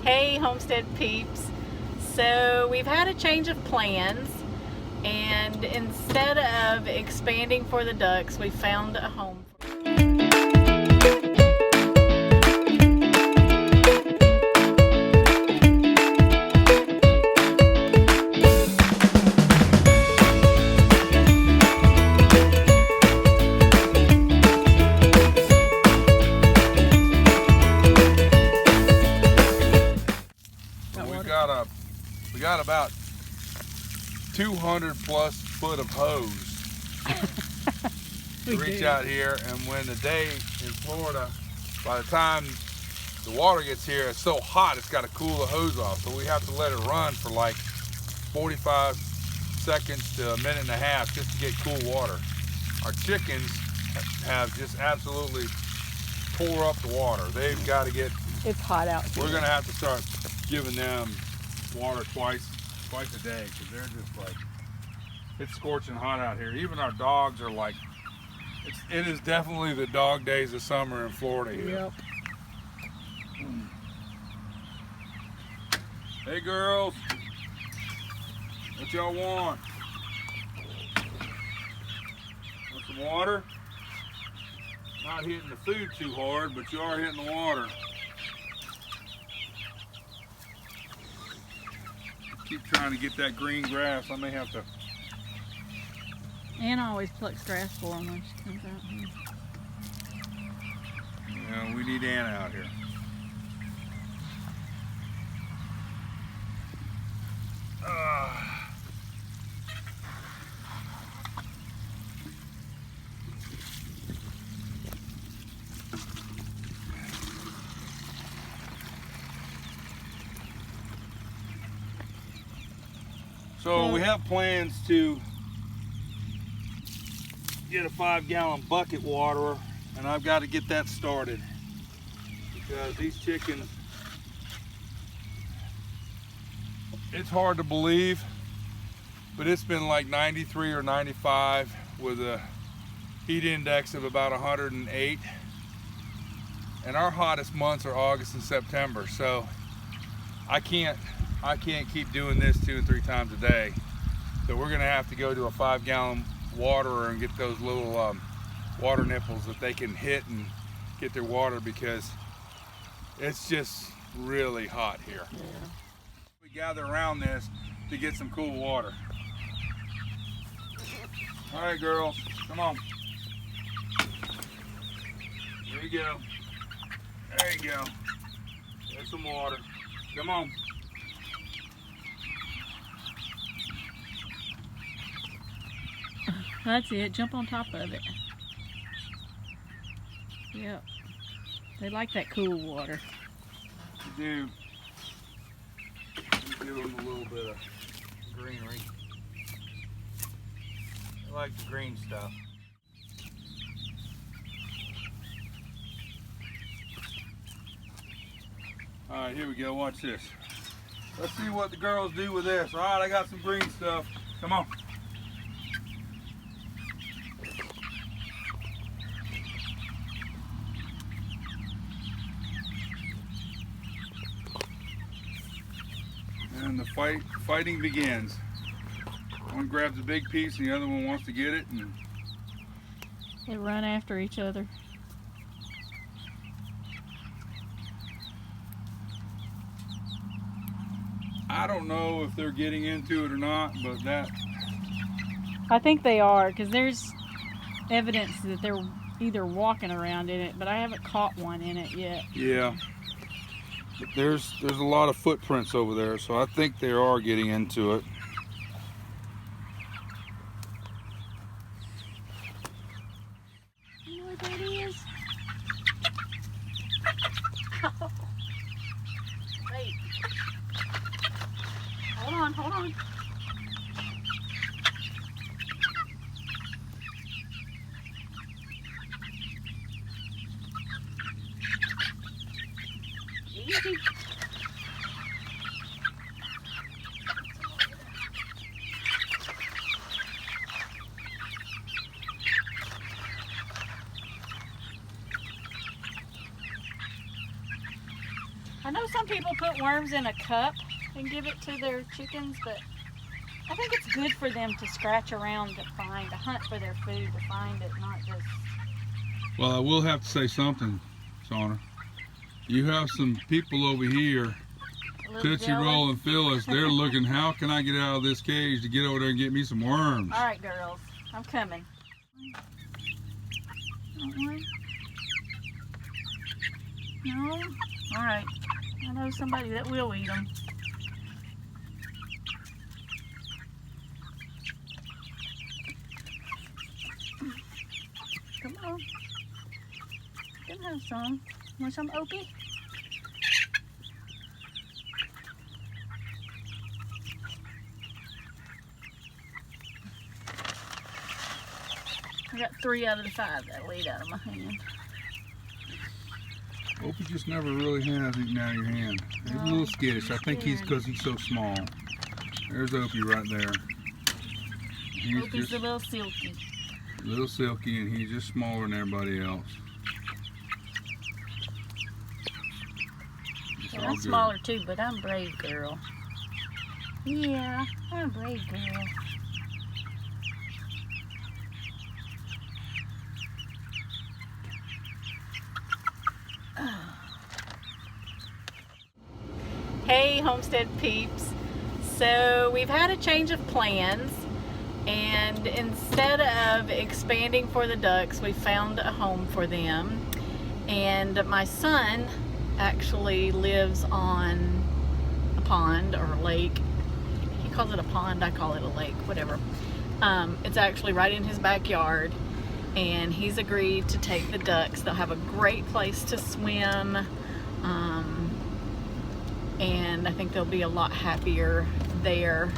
Hey homestead peeps. So we've had a change of plans, and instead of expanding for the ducks, we found a home. We got about 200 plus foot of hose to reach out here, and when the day in Florida, by the time the water gets here, it's so hot it's got to cool the hose off, so we have to let it run for like 45 seconds to a minute and a half just to get cool water. Our chickens have just absolutely tore up the water. They've got to get, it's hot out here. We're gonna have to start giving them water twice a day, because they're just like, it's scorching hot out here. Even our dogs are like, it is definitely the dog days of summer in Florida here. Yep. Hey girls, what y'all want? Want some water? Not hitting the food too hard, but you are hitting the water. Keep trying to get that green grass. I may have to. Anna always plucks grass for them when she comes out here. Yeah, we need Anna out here. So we have plans to get a 5-gallon bucket waterer, and I've got to get that started because these chickens, it's hard to believe, but it's been like 93 or 95 with a heat index of about 108, and our hottest months are August and September, so I can't keep doing this 2 and 3 times a day. So we're gonna have to go to a 5-gallon waterer and get those little water nipples that they can hit and get their water, because it's just really hot here. Yeah. We gather around this to get some cool water. All right, girls, come on. There you go. There you go. There's some water. Come on. That's it. Jump on top of it. Yep. They like that cool water. You do. You give them a little bit of greenery. They like the green stuff. All right, here we go. Watch this. Let's see what the girls do with this. All right, I got some green stuff. Come on. And the fighting begins. One grabs a big piece and the other one wants to get it, and they run after each other. I don't know if they're getting into it or not, but I think they are, because there's evidence that they're either walking around in it, but I haven't caught one in it yet. Yeah. There's a lot of footprints over there, so I think they are getting into it. You know what that is? Wait. Hold on. Easy. I know some people put worms in a cup and give it to their chickens, but I think it's good for them to scratch around to hunt for their food, to find it, not just... Well, I will have to say something, Shauna. You have some people over here, Tootsie Roll and Phyllis, they're looking, how can I get out of this cage to get over there and get me some worms? All right, girls, I'm coming. No? All right. I know somebody that will eat them. Come on. You can have some. Want some, Opie? I got 3 out of the 5 that laid out of my hand. Opie just never really has eaten out of your hand. He's a little skittish. I think he's because he's so small. There's Opie right there. He's Opie's just a little silky. a little silky, and he's just smaller than everybody else. Yeah, I'm smaller too, but I'm a brave girl. Yeah, I'm a brave girl. Hey, homestead peeps. So we've had a change of plans, and instead of expanding for the ducks, we found a home for them. And my son actually lives on a pond or a lake. He calls it a pond, I call it a lake, whatever. It's actually right in his backyard, and he's agreed to take the ducks. They'll have a great place to swim, and I think they'll be a lot happier there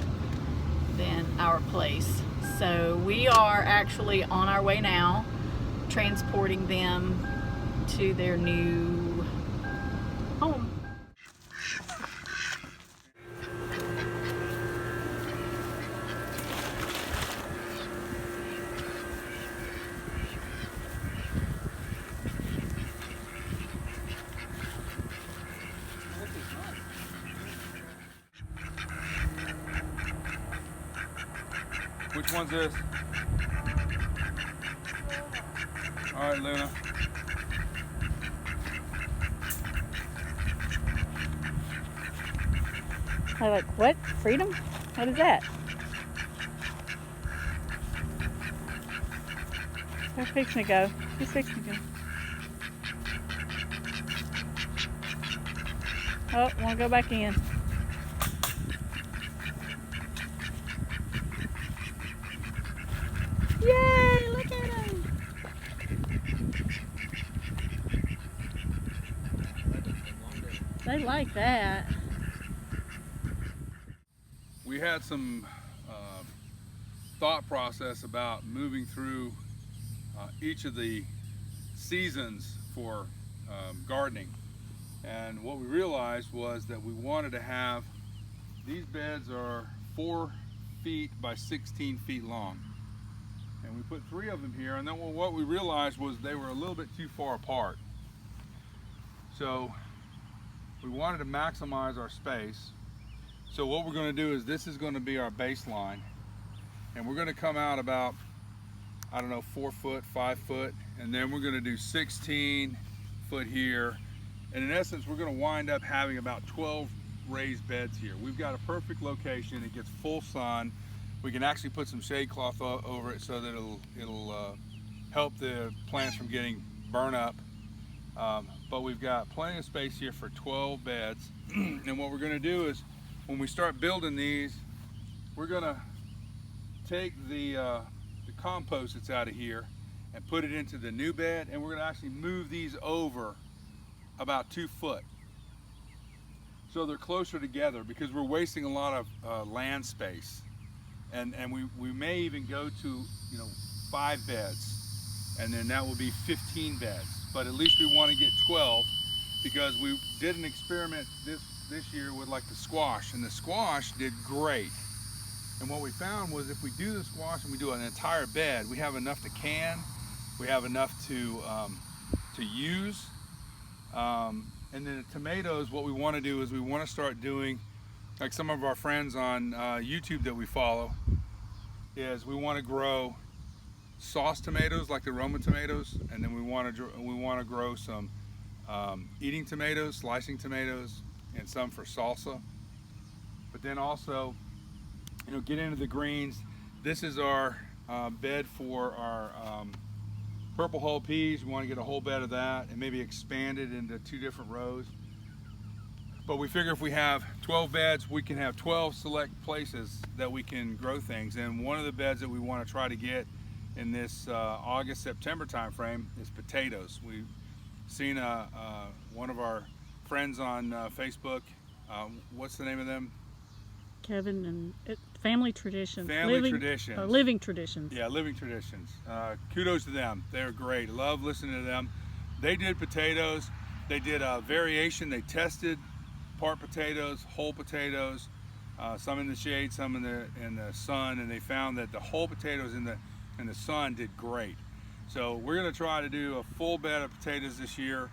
than our place. So we are actually on our way now, transporting them to their new home. Which one's this? All right, Luna. I'm like, what? Freedom? What is that? They're fixing to go. She's fixing to go. Oh, wanna go back in. Yay! Look at him! They like that. We had some thought process about moving through each of the seasons for gardening, and what we realized was that we wanted to have, these beds are 4 feet by 16 feet long, and we put 3 of them here, and then what we realized was they were a little bit too far apart. So we wanted to maximize our space. So what we're going to do is, this is going to be our baseline, and we're going to come out about, I don't know, 4 foot, 5 foot, and then we're going to do 16 foot here, and in essence we're going to wind up having about 12 raised beds here. We've got a perfect location. It gets full sun. We can actually put some shade cloth over it so that it'll help the plants from getting burnt up. But we've got plenty of space here for 12 beds. And what we're going to do is, when we start building these, we're going to take the compost that's out of here and put it into the new bed, and we're going to actually move these over about 2 foot so they're closer together, because we're wasting a lot of land space. And we may even go to 5 beds, and then that will be 15 beds. But at least we want to get 12, because we did an experiment this year with like the squash, and the squash did great. And what we found was, if we do the squash and we do an entire bed, we have enough to can, we have enough to use, And then the tomatoes, what we want to do is we want to start doing, like some of our friends on YouTube that we follow, is we want to grow sauce tomatoes like the Roma tomatoes, and then we want to grow some eating tomatoes, slicing tomatoes, and some for salsa. But then also, you know, get into the greens. This is our bed for our purple hull peas. We want to get a whole bed of that and maybe expand it into 2 different rows. But we figure if we have 12 beds, we can have 12 select places that we can grow things. And one of the beds that we want to try to get in this August-September time frame is potatoes. We've seen one of our friends on Facebook. What's the name of them? Kevin and Family Traditions. Traditions. Living Traditions. Yeah, Living Traditions. Kudos to them. They're great. Love listening to them. They did potatoes. They did a variation. They tested part potatoes, whole potatoes, some in the shade, some in the sun, and they found that the whole potatoes in the sun did great. So we're going to try to do a full bed of potatoes this year,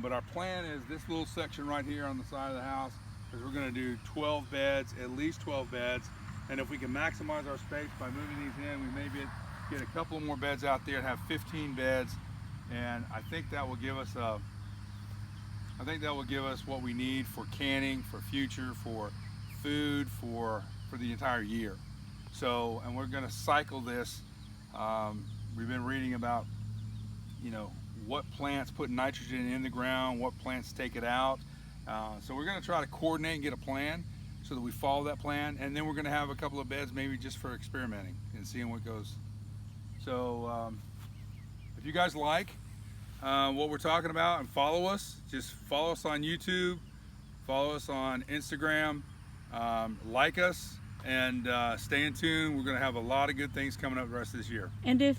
but our plan is this little section right here on the side of the house, because we're going to do 12 beds, at least 12 beds, and if we can maximize our space by moving these in, we may get a couple more beds out there and have 15 beds, and I think that will give us what we need for canning, for future, for food, for the entire year. So, and we're going to cycle this. We've been reading about, you know, what plants put nitrogen in the ground, what plants take it out. So we're going to try to coordinate and get a plan so that we follow that plan, and then we're going to have a couple of beds maybe just for experimenting and seeing what goes. So if you guys like what we're talking about and follow us, just follow us on YouTube, follow us on Instagram, like us, and stay in tune. We're going to have a lot of good things coming up the rest of this year. And if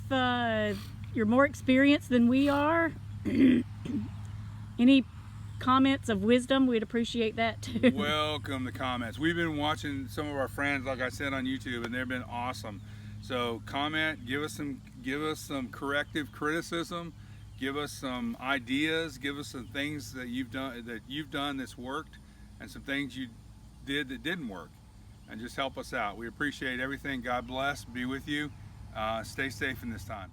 you're more experienced than we are, any comments of wisdom, we'd appreciate that too. Welcome the comments. We've been watching some of our friends, like I said, on YouTube, and they've been awesome. So comment, give us some corrective criticism, give us some ideas, give us some things that you've done that's worked, and some things you did that didn't work, and just help us out. We appreciate everything. God bless, be with you. Stay safe in this time.